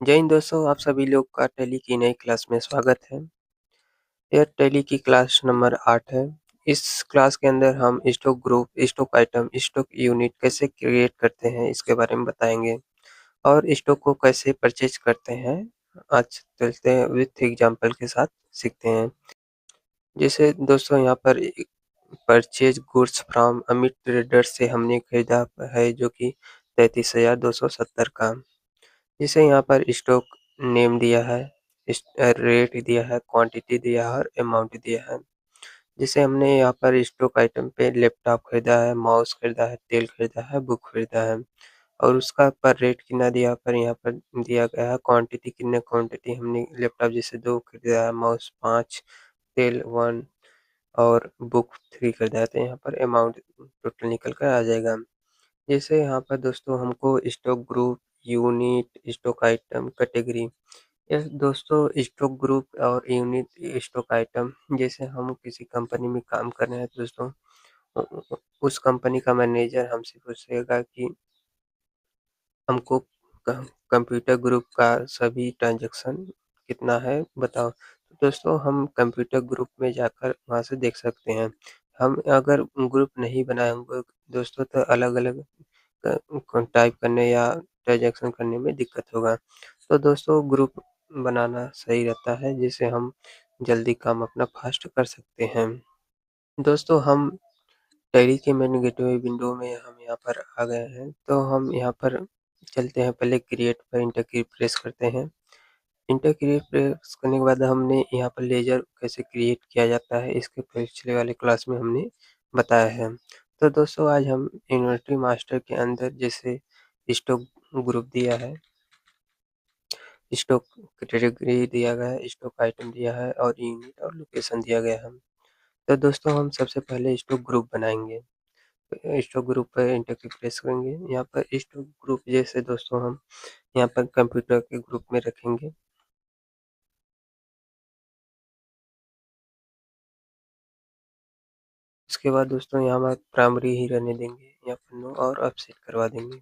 जय हिंद दोस्तों, आप सभी लोग का टैली की नई क्लास में स्वागत है। यह टैली की क्लास नंबर 8 है। इस क्लास के अंदर हम stock group, stock item, stock unit कैसे क्रिएट करते हैं इसके बारे में बताएंगे और स्टॉक को कैसे परचेज करते हैं। आज चलते हैं विथ एग्जांपल के साथ सीखते हैं। जैसे दोस्तों यहाँ पर purchase goods from Amit traders से हमने खरीदा है जो कि 33,270 का। जैसे यहाँ पर स्टॉक नेम दिया है, रेट दिया है, क्वांटिटी दिया है और अमाउंट दिया है। जैसे हमने यहाँ पर स्टॉक आइटम पे लैपटॉप खरीदा है, माउस खरीदा है, तेल खरीदा है, बुक खरीदा है और उसका पर रेट कितना दिया पर यहाँ पर दिया गया है। क्वांटिटी कितने क्वांटिटी हमने लैपटॉप जैसे 2 खरीदा है, माउस 5, तेल 1 और बुक 3 खरीदा है, तो यहाँ पर अमाउंट टोटल निकल कर आ जाएगा। जैसे यहाँ पर दोस्तों हमको stock group, unit, stock item, category, yes दोस्तों स्टॉक ग्रुप और यूनिट स्टॉक आइटम जैसे हम किसी कंपनी में काम कर रहे हैं तो दोस्तों उस कंपनी का मैनेजर हमसे पूछेगा कि हमको कंप्यूटर ग्रुप का सभी ट्रांजैक्शन कितना है बताओ। तो दोस्तों हम कंप्यूटर ग्रुप में जाकर वहाँ से देख सकते हैं। हम अगर ग्रुप नहीं बनाए होंगे दोस्तों तो अलग-अलग टाइप करने या ट्रांजैक्शन करने में दिक्कत होगा। तो दोस्तों ग्रुप बनाना सही रहता है जिससे हम जल्दी काम अपना फास्ट कर सकते हैं। दोस्तों हम टैली के मेन गेटवे विंडो में हम यहाँ पर आ गए हैं, तो हम यहाँ पर चलते हैं। पहले क्रिएट पर इंटर की प्रेस करते हैं। इंटर की प्रेस करने के बाद हमने यहाँ पर लेजर कैसे क्रिएट किया जाता है इसके पिछले वाले क्लास में हमने बताया है। तो दोस्तों आज हम इन्वेंटरी मास्टर के अंदर जैसे स्टॉक ग्रुप दिया है, स्टॉक कैटेगरी दिया गया है, स्टॉक आइटम दिया है और यूनिट और लोकेशन दिया गया है। तो दोस्तों हम सबसे पहले स्टॉक ग्रुप बनाएंगे। स्टॉक ग्रुप पर इंटर की प्रेस करेंगे। यहाँ पर स्टॉक ग्रुप जैसे दोस्तों हम यहाँ पर कंप्यूटर के ग्रुप में रखेंगे। उसके बाद दोस्तों यहाँ पर प्राइमरी ही रहने देंगे, यहाँ पर नो और अपसेट करवा देंगे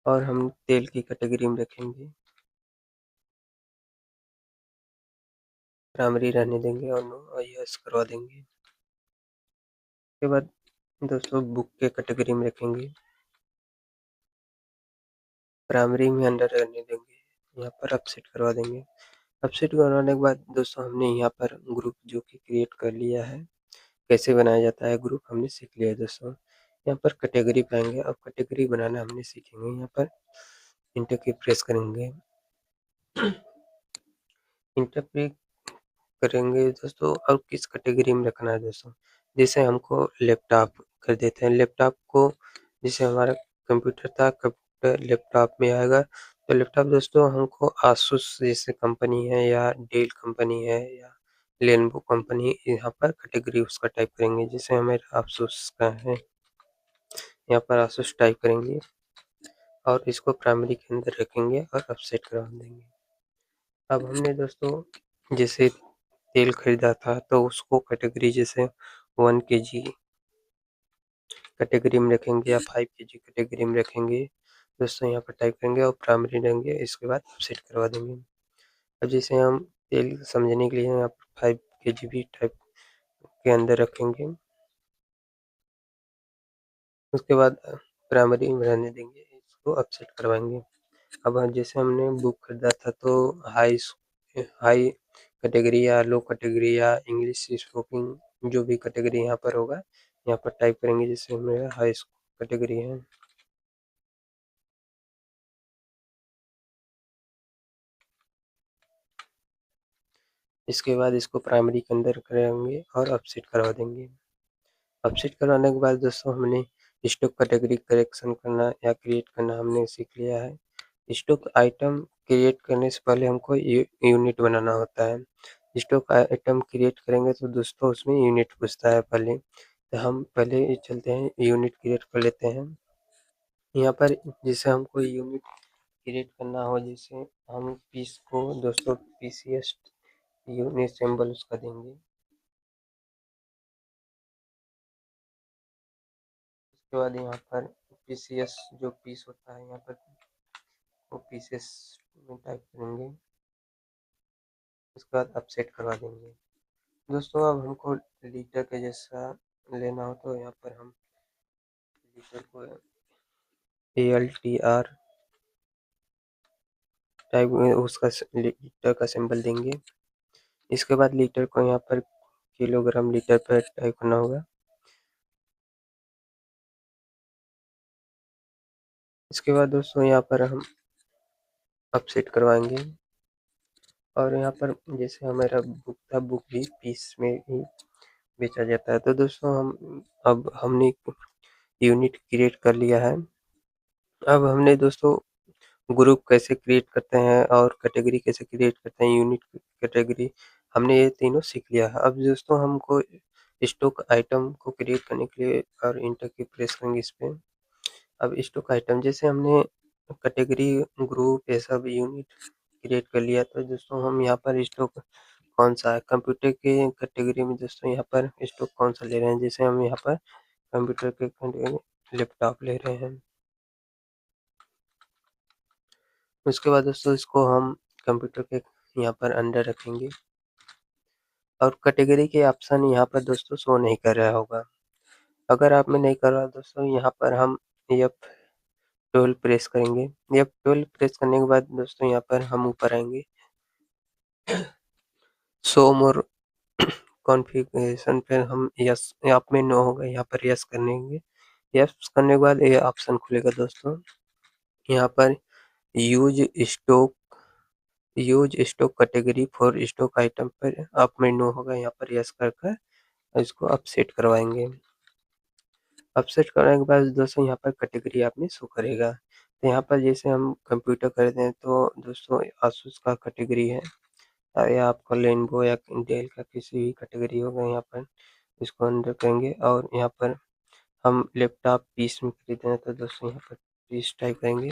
और हम तेल की कैटेगरी में रखेंगे, प्राइमरी रहने देंगे और नो और यस करवा देंगे। उसके बाद दोस्तों बुक के कैटेगरी में रखेंगे, प्राइमरी में अंडर रहने देंगे, यहाँ पर अपसेट करवा देंगे। अपसेट करवाने के बाद दोस्तों हमने यहाँ पर ग्रुप जो कि क्रिएट कर लिया है, कैसे बनाया जाता है ग्रुप हमने सीख लिया है दोस्तों। यहाँ पर कैटेगरी पाएंगे और कैटेगरी बनाना हमने सीखेंगे। यहाँ पर इंटर की प्रेस करेंगे, इंटर पे करेंगे दोस्तों और किस कैटेगरी में रखना है दोस्तों। जैसे हमको लैपटॉप कर देते हैं, लैपटॉप को जैसे हमारा कंप्यूटर था, कंप्यूटर लैपटॉप में आएगा। तो लैपटॉप दोस्तों हमको आसूस जैसे कंपनी है या डेल कंपनी है या लेनोवो कंपनी, यहाँ पर कैटेगरी उसका टाइप करेंगे। जैसे हमें आसूस का है, यहाँ पर आसूस टाइप करेंगे और इसको प्राइमरी के अंदर रखेंगे और अपसेट करवा देंगे। अब हमने दोस्तों जैसे तेल खरीदा था तो उसको कैटेगरी जैसे 1 केजी कैटेगरी में रखेंगे या 5 केजी कैटेगरी में रखेंगे। दोस्तों यहाँ पर टाइप करेंगे और प्राइमरी देंगे, इसके बाद अपसेट करवा देंगे। अब जैसे हम तेल समझने के लिए यहाँ पर 5 केजी भी टाइप के अंदर रखेंगे, उसके बाद प्राइमरी में रहने देंगे, इसको अपसेट करवाएंगे। अब जैसे हमने बुक खरीदा था तो हाई हाई कैटेगरी या लो कैटेगरी या इंग्लिश स्पोकिंग जो भी कैटेगरी यहाँ पर होगा, यहाँ पर टाइप करेंगे। जैसे मेरा हाई कैटेगरी है, इसके बाद इसको प्राइमरी के अंदर करेंगे और अपसेट करवा देंगे। अपसेट करवाने के बाद दोस्तों हमने स्टॉक कैटेगरी करेक्शन करना या क्रिएट करना हमने सीख लिया है। स्टॉक आइटम क्रिएट करने से पहले हमको यूनिट बनाना होता है। स्टॉक आइटम क्रिएट करेंगे तो दोस्तों उसमें यूनिट पूछता है पहले, तो हम पहले चलते हैं यूनिट क्रिएट कर लेते हैं। यहाँ पर जैसे हमको यूनिट क्रिएट करना हो, जैसे हम पीस को दोस्तों पीसीएस यूनिट सिंबल उसका देंगे। उसके बाद यहाँ पर पीसीएस जो पीस होता है यहाँ पर वो पीसेस में टाइप करेंगे, उसके बाद अपसेट करवा देंगे। दोस्तों अब हमको लीटर के जैसा लेना हो तो यहाँ पर हम लीटर को ALTR टाइप उसका लीटर का सिंबल देंगे। इसके बाद लीटर को यहाँ पर किलोग्राम लीटर पर टाइप करना होगा। इसके बाद दोस्तों यहाँ पर हम अपसेट करवाएंगे और यहाँ पर जैसे हमारा बुक था, बुक भी पीस में ही बेचा जाता है। तो दोस्तों अब हमने यूनिट क्रिएट कर लिया है। अब हमने दोस्तों ग्रुप कैसे क्रिएट करते हैं और कैटेगरी कैसे क्रिएट करते हैं, यूनिट कैटेगरी, हमने ये तीनों सीख लिया है। अब दोस्तों हमको स्टॉक आइटम को क्रिएट करने के लिए और इंटर की प्रेस करेंगे इस पे। अब स्टॉक आइटम जैसे हमने कैटेगरी, ग्रुप, ये सब यूनिट क्रिएट कर लिया, तो दोस्तों हम यहाँ पर स्टॉक कौन सा है कंप्यूटर के कैटेगरी में, दोस्तों यहाँ पर स्टॉक कौन सा ले रहे हैं, जैसे हम यहाँ पर कंप्यूटर के कैटेगरी लैपटॉप ले रहे हैं। उसके बाद दोस्तों इसको हम कंप्यूटर के यहाँ पर अंडर रखेंगे और कैटेगरी के ऑप्शन यहाँ पर दोस्तों शो नहीं कर रहा होगा। अगर आप में नहीं कर रहा दोस्तों, यहाँ पर हम F12 प्रेस करेंगे। F12 प्रेस करने के बाद दोस्तों यहाँ पर हम ऊपर आएंगे, शो मोर कॉन्फ़िगरेशन पे हम यस, आप में नो होगा, यहाँ पर यस करेंगे। यस करने के बाद ये ऑप्शन खुलेगा दोस्तों, यहाँ पर use stock use stock category for stock item पर आप में नो होगा, यहाँ पर यस कर कर इसको अपसेट करवाएंगे। अपसेट करने के बाद दोस्तों यहाँ पर कैटेगरी आप में शो करेगा। तो यहाँ पर जैसे हम कंप्यूटर खरीदे हैं तो दोस्तों आसूस का कैटेगरी है, या आपका लेनोवो या डेल का किसी भी कैटेगरी होगा, यहाँ पर इसको अंदर करेंगे और यहाँ पर हम लैपटॉप पीस में खरीदे हैं तो दोस्तों यहाँ पर पीस टाइप करेंगे।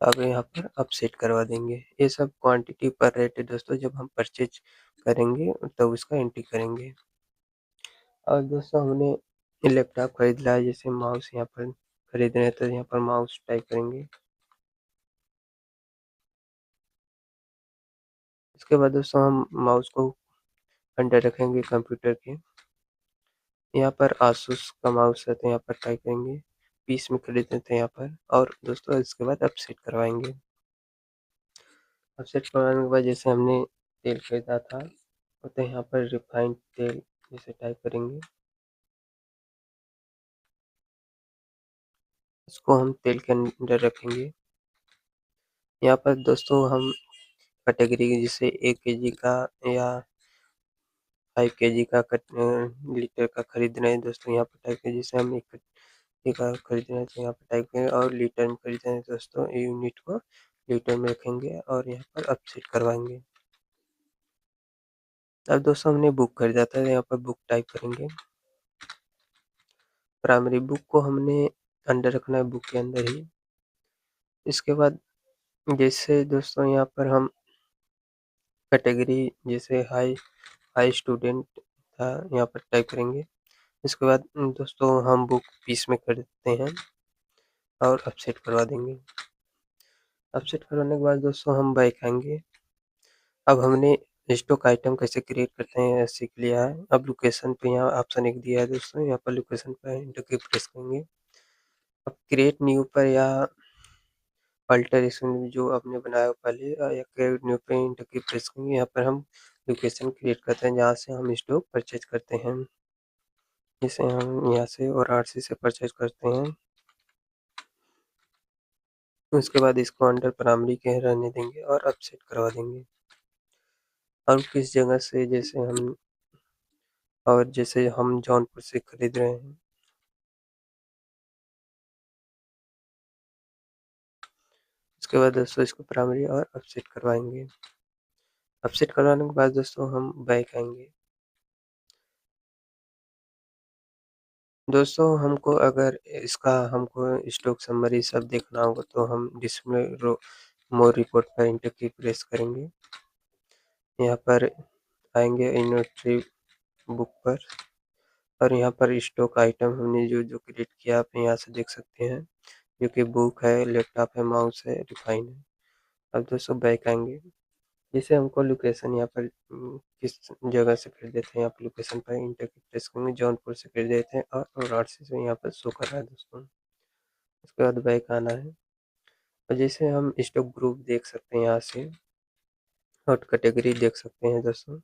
अब यहाँ पर अपसेट करवा देंगे। ये सब क्वांटिटी पर रेट है दोस्तों, जब हम परचेज करेंगे तब उसका एंट्री करेंगे। और दोस्तों हमने लैपटॉप खरीद लिया है, जैसे माउस यहाँ पर खरीद रहे हैं तो यहाँ पर माउस टाइप करेंगे। इसके बाद दोस्तों हम माउस को अंडर रखेंगे कंप्यूटर के, यहाँ पर आसूस का माउस है तो यहाँ पर टाइप करेंगे, पीस में खरीदते थे यहाँ पर, और दोस्तों इसके बाद अपसेट करवाएंगे। अपसेट करवाने के बाद जैसे हमने तेल खरीदा था तो यहाँ पर रिफाइंड तेल जैसे टाइप करेंगे, इसको हम तेल के अंदर रखेंगे। यहाँ पर दोस्तों हम कैटेगरी जैसे 1 kg का या 5 kg का लीटर का खरीद रहे हैं दोस्तों, यहाँ पर टाइप करें। जैसे हम 1 kg का खरीद रहे हैं तो यहाँ पर टाइप करें, और लीटर में खरीद रहे हैं दोस्तों यूनिट को लीटर में रखेंगे और यहाँ पर अपसेट करवाएंगे। अब दोस्तों हमने बुक खरीदा था, यहाँ पर बुक टाइप करेंगे। प्राइमरी बुक को हमने अंडर रखना है बुक के अंदर ही। इसके बाद जैसे दोस्तों यहाँ पर हम कैटेगरी जैसे हाई हाई स्टूडेंट था, यहाँ पर टाइप करेंगे। इसके बाद दोस्तों हम बुक पीस में खरीदते हैं और अपसेट करवा देंगे। अपसेट करवाने के बाद दोस्तों हम बैक आएंगे। अब हमने स्टॉक आइटम कैसे क्रिएट करते हैं सीख लिया है। अब लोकेशन पे यहाँ ऑप्शन एक दिया है दोस्तों, यहाँ पर लोकेशन पर इंटर की प्रेस करेंगे। अब क्रिएट न्यू पर या अल्टर इसमें जो आपने बनाया हो पहले, या क्रिएट न्यू पे इंटर की प्रेस करेंगे। यहाँ पर हम लोकेशन क्रिएट करते हैं जहाँ से हम स्टॉक परचेज करते हैं, जैसे हम यहाँ से वाराणसी से परचेज करते हैं। उसके बाद इसको अंडर प्राइमरी के रहने देंगे और अपसेट करवा देंगे। और किस जगह से जैसे हम जौनपुर से खरीद रहे हैं, उसके बाद दोस्तों इसको प्राइमरी और अपसेट करवाएंगे। अपसेट करवाने के बाद दोस्तों हम बैक आएंगे। दोस्तों हमको अगर इसका हमको स्टॉक समरी सब देखना होगा तो हम डिस्प्ले मोर रिपोर्ट पर इंटर की प्रेस करेंगे। यहाँ पर आएंगे इन्वेंटरी बुक पर, और यहाँ पर स्टॉक आइटम हमने जो जो क्रिएट किया आप यहाँ से देख सकते हैं, जो कि बुक है, लैपटॉप है, माउस है, रिफाइन है। अब दोस्तों बैक आएंगे। जैसे हमको लोकेशन यहाँ पर किस जगह से खरीदे थे, यहाँ पर लोकेशन पर इंटर की प्रेस करेंगे, जौनपुर से खरीदे थे और वाराणसी से यहाँ पर शो कर रहा है दोस्तों। उसके बाद बैक आना है और जैसे हम स्टॉक ग्रुप देख सकते हैं यहाँ से और कैटेगरी देख सकते हैं दोस्तों।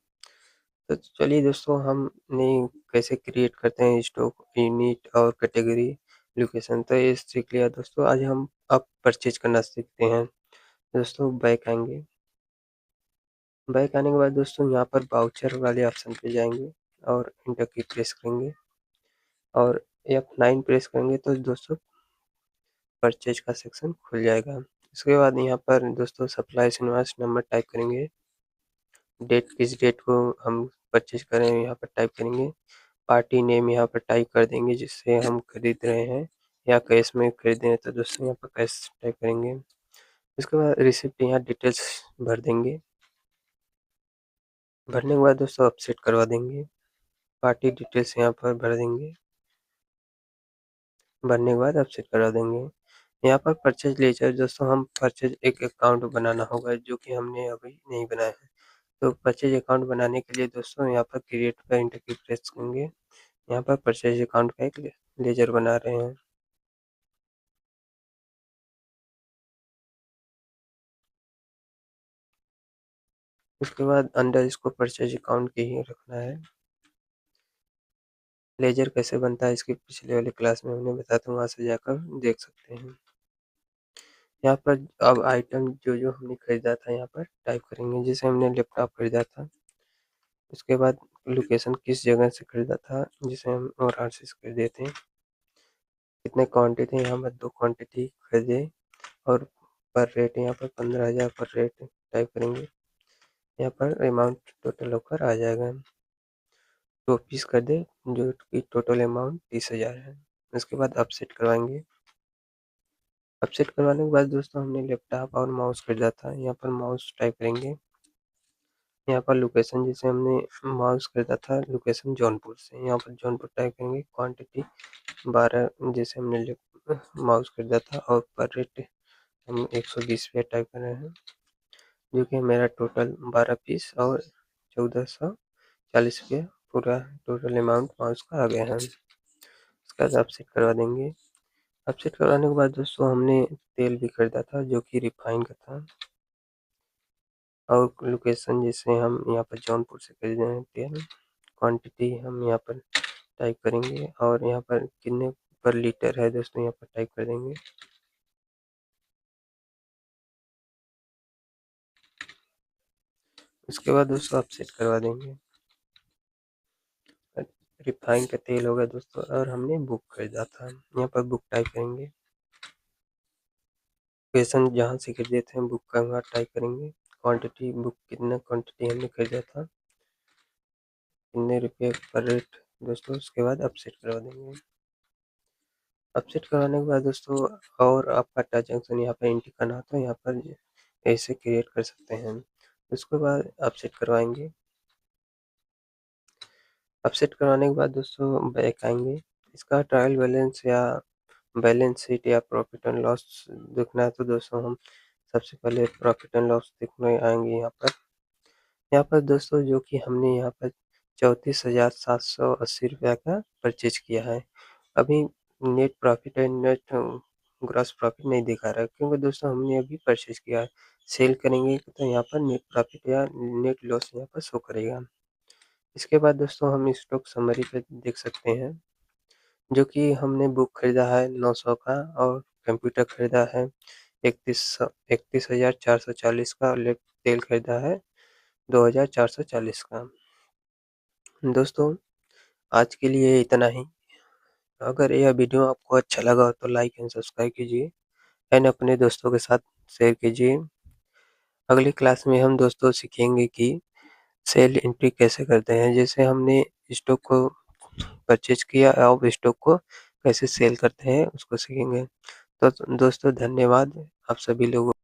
तो चलिए दोस्तों, हमने कैसे क्रिएट करते हैं स्टॉक यूनिट और कैटेगरी लोकेशन, तो ये सीख लिया दोस्तों। आज हम अब परचेज करना सीखते हैं दोस्तों। बैक आएंगे। बैक आने के बाद दोस्तों यहाँ पर वाउचर वाले ऑप्शन पे जाएंगे और इंटर की प्रेस करेंगे और F9 प्रेस करेंगे तो दोस्तों परचेज का सेक्शन खुल जाएगा। इसके बाद यहाँ पर दोस्तों सप्लाई इनवॉइस नंबर टाइप करेंगे, डेट किस डेट को हम परचेज करें यहाँ पर टाइप करेंगे, पार्टी नेम यहाँ पर टाइप कर देंगे जिससे हम खरीद रहे हैं या कैश में खरीद रहे हैं तो दोस्तों यहाँ पर कैश टाइप करेंगे। इसके बाद रिसिप्ट यहाँ डिटेल्स भर देंगे। भरने के बाद दोस्तों अपसेट करवा देंगे। पार्टी डिटेल्स यहाँ पर भर देंगे। भरने के बाद अपसेट करा देंगे। यहाँ पर परचेज लेजर दोस्तों हम परचेज एक अकाउंट बनाना होगा जो कि हमने अभी नहीं बनाया है। तो परचेज अकाउंट बनाने के लिए दोस्तों यहाँ पर क्रिएट पर इंटर की प्रेस करेंगे। यहाँ पर परचेज अकाउंट का एक लेजर बना रहे हैं। उसके बाद अंडर इसको परचेज अकाउंट के ही रखना है। लेजर कैसे बनता है इसकी पिछले वाली क्लास में हमने बताया था, वहाँ से जाकर देख सकते हैं। यहाँ पर अब आइटम जो जो हमने खरीदा था यहाँ पर टाइप करेंगे। जैसे हमने लैपटॉप खरीदा था, उसके बाद लोकेशन किस जगह से खरीदा था, जिसे हम वाराणसी से खरीदे थे, कितने क्वांटिटी यहाँ पर 2 क्वांटिटी खरीदे और पर रेट यहाँ पर 15,000 पर रेट टाइप करेंगे। यहाँ पर अमाउंट टोटल होकर आ जाएगा 2 पीस कर दे जो कि टोटल अमाउंट 30,000 है। उसके बाद अपसेट करवाएंगे। अपसेट करवाने के बाद दोस्तों हमने लैपटॉप और माउस खरीदा था, यहाँ पर माउस टाइप करेंगे। यहाँ पर लोकेशन जैसे हमने माउस खरीदा था लोकेशन जौनपुर से, यहाँ पर जौनपुर टाइप करेंगे। क्वांटिटी 12 जैसे हमने माउस खरीदा था और पर रेट हम 120 रुपये टाइप कर रहे हैं जो कि मेरा टोटल 12 पीस और 1440 रुपये पूरा टोटल अमाउंट माउस का आ गया है। उसके बाद अपसेट करवा देंगे। अपसेट करवाने के बाद दोस्तों हमने तेल भी खरीदा था जो कि रिफाइन का था और लोकेशन जैसे हम यहाँ पर जौनपुर से खरीदे हैं तेल। क्वांटिटी हम यहाँ पर टाइप करेंगे और यहाँ पर कितने पर लीटर है दोस्तों यहाँ पर टाइप कर देंगे। उसके बाद दोस्तों अपसेट करवा देंगे। रिफाइन का तेल होगा दोस्तों और हमने बुक खरीदा था, यहाँ पर बुक टाइप करेंगे। लोकेशन जहाँ से खरीदे थे बुक का वहाँ टाइप करेंगे। क्वांटिटी बुक कितना क्वांटिटी हमने खरीदा था, कितने रुपये पर रेट दोस्तों। उसके बाद अपसेट करवा देंगे। अपसेट करवाने के बाद दोस्तों और आपका ट्रांजेक्शन यहाँ पर एंट्री करना हो तो यहाँ पर ऐसे क्रिएट कर सकते हैं। उसके बाद अपसेट करवाएंगे। अपसेट करवाने के बाद दोस्तों बैक आएंगे। इसका ट्रायल बैलेंस या बैलेंस शीट या प्रॉफिट एंड लॉस देखना है तो दोस्तों हम सबसे पहले प्रॉफिट एंड लॉस देखने आएंगे। यहाँ पर दोस्तों जो कि हमने यहाँ पर 34,780 रुपया का परचेज किया है। अभी net profit and net gross profit नहीं दिखा रहा है क्योंकि दोस्तों हमने अभी परचेज किया है। सेल करेंगे तो यहाँ पर नेट प्रॉफिट या नेट लॉस यहाँ पर शो करेगा। इसके बाद दोस्तों हम स्टॉक समरी पे देख सकते हैं जो कि हमने बुक खरीदा है 900 का और कंप्यूटर खरीदा है 31,440 का और तेल खरीदा है 2,440 का। दोस्तों आज के लिए इतना ही। अगर यह वीडियो आपको अच्छा लगा हो तो लाइक एंड सब्सक्राइब कीजिए एंड अपने दोस्तों के साथ शेयर कीजिए। अगली क्लास में हम दोस्तों सीखेंगे कि सेल एंट्री कैसे करते हैं। जैसे हमने स्टॉक को परचेज किया और स्टॉक को कैसे सेल करते हैं उसको सीखेंगे। तो दोस्तों धन्यवाद आप सभी लोगों